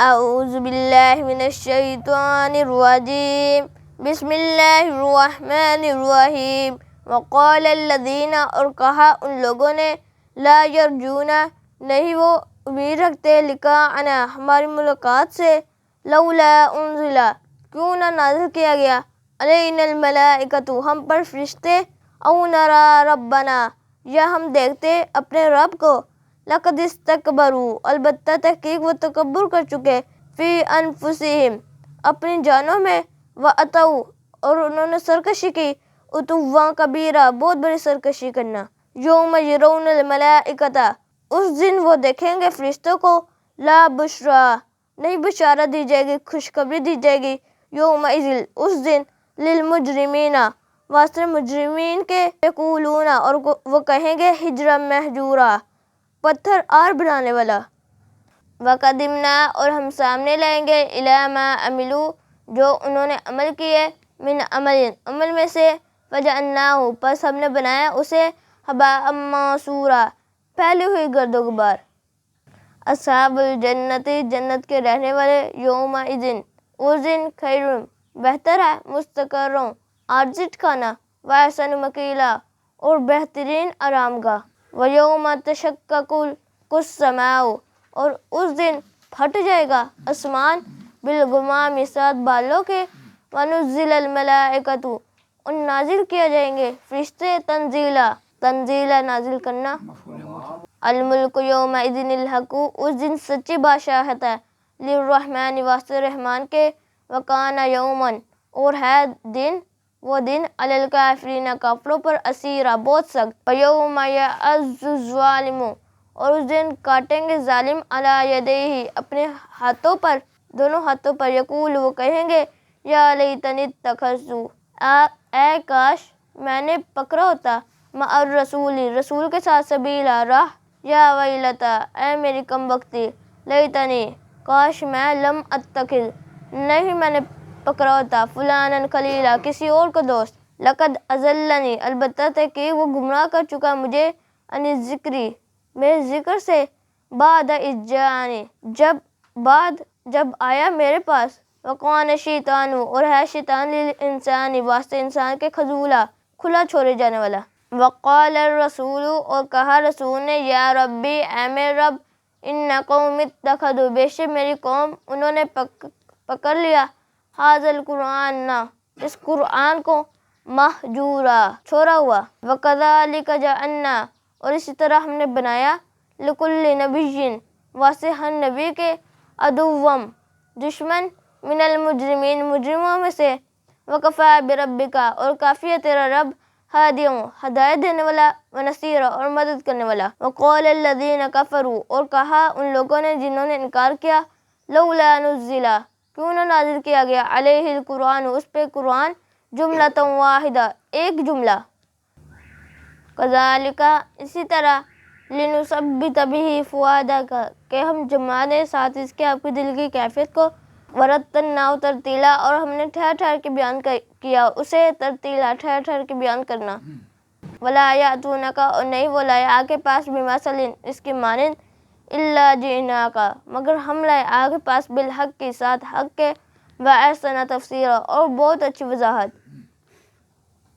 اعوذ باللہ من الشیطان الرجیم بسم اللہ الرحمن الرحیم وقال الذین، اور کہا ان لوگوں نے، لا یرجون، نہیں وہ امید رکھتے، لقاءنا، ہماری ملاقات سے، لولا انزل، کیوں نہ نازل کیا گیا، علینا الملائکۃ، ہم پر فرشتے، او نری ربنا، یا ہم دیکھتے اپنے رب کو، لقد استکبروا، البتہ تحقیق وہ تکبر کر چکے، فی انفسہم، اپنی جانوں میں، واتوا، اور انہوں نے سرکشی کی، عتواً کبیرہ، بہت بڑی سرکشی کرنا، یوم یرون الملائکۃ، اس دن وہ دیکھیں گے فرشتوں کو، لا بشری، نہیں بشارت دی جائے گی، خوشخبری دی جائے گی، یومئذ، اس دن، للمجرمین، واسطے مجرمین کے، یقولون، اور وہ کہیں گے، حجرا محجورا، پتھر آر بنانے والا، وقدمنا، اور ہم سامنے لائیں گے، الی ما عملوا، جو انہوں نے عمل کیے، من عمل میں سے، فجعلناہ، پس ہم نے بنایا اسے، ہباء منثورا، پھیلی ہوئی گرد و غبار، اصحاب الجنت، جنت کے رہنے والے، یومئذ، اس دن، خیر، بہتر ہے، مستقرا، عارضی ٹھکانہ، واحسن مقیلا، اور بہترین آرام گاہ، ویوم تشقق السماء، اور اس دن پھٹ جائے گا آسمان، بالغمام، سات بالوں کے، ونزل الملائکۃ، اور نازل کیا جائیں گے فرشتے، تنزیلا، تنزیلا نازل کرنا، الملک یومئذ الحق، اس دن سچی بادشاہت ہے، للرحمن، واسطے رحمان کے، وکان یوما، اور ہے دن، وہ دن، علی الکافرین، کافروں پر، عسیرا، بہت سخت، ویوم یعض الظالم، اور اس دن کاٹیں گے ظالم، علی یدیہ، اپنے ہاتھوں پر، دونوں ہاتھوں پر، یقول، وہ کہیں گے، یا لیتنی اتخذت، اے کاش میں نے پکڑا ہوتا، مع الرسول، رسول کے ساتھ، سبیلا، راہ، یا ویلتا، اے میری کم بختی، لیتنی، کاش میں، لم اتخذ، نہیں میں نے پکڑا ہوتا، فلانا خلیلا، کسی اور کو دوست، لقد اضلنی، البتہ تحقیق وہ گمراہ کر چکا مجھے، عن الذکری، میرے ذکر سے، بعد اذ جاءنی، جب آیا میرے پاس، وکان الشیطان، اور ہے شیطان، للانسان، واسطے انسان کے، خذولا، کھلا چھوڑے جانے والا، وقال الرسول، اور کہا رسول نے، یا ربی، اے میرے رب، ان قومی اتخذوا، بے شک میری قوم، انہوں نے پکڑ لیا، ھذا القرآن، اس قرآن کو، مہجورا، چھوڑا ہوا، وکذالک جعلنا، اور اسی طرح ہم نے بنایا، لکل نبی، واسطے ہر نبی کے، عدوا، دشمن، من المجرمین، مجرموں میں سے، وکفی بربک، اور کافی ہے تیرا رب، ہادیٰ، ہدایت دینے والا، ونصیرا، اور مدد کرنے والا، وقال الذین کفروا، اور کہا ان لوگوں نے جنہوں نے انکار کیا، لولا نزل، کیوں نہ نازل کیا گیا، علیہ القرآن، اس پہ قرآن، جملۃ واحدہ، ایک جملہ، کذالک، اسی طرح، لنثبت بہ فؤادک، کہ ہم جما دیں ساتھ اس کے آپ کی دل کی کیفیت کو، ورتلناہ ترتیلا، اور ہم نے ٹھہر ٹھہر کے بیان کیا اسے، ترتیلا، ٹھہر ٹھہر کے بیان کرنا، ولا یأتونک، اور نہیں وہ لائے آگے پاس، بمثل، اس کی مانند، الا جئناک، مگر ہم لائے آگے پاس، بالحق کے ساتھ، حق کے، واحسن تفسیرا، اور بہت اچھی وضاحت،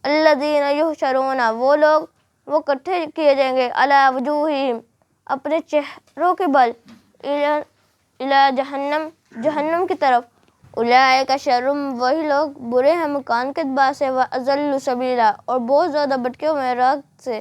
الذین یحشرون، وہ لوگ، وہ اکٹھے کیے جائیں گے، علی وجوہہم، اپنے چہروں کے بل، الی جہنم، جہنم کی طرف، اولئک شر، وہی لوگ برے ہیں مکان کے اعتبار سے، واضل سبیلا، اور بہت زیادہ بھٹکے ہوئے ہیں راہ سے۔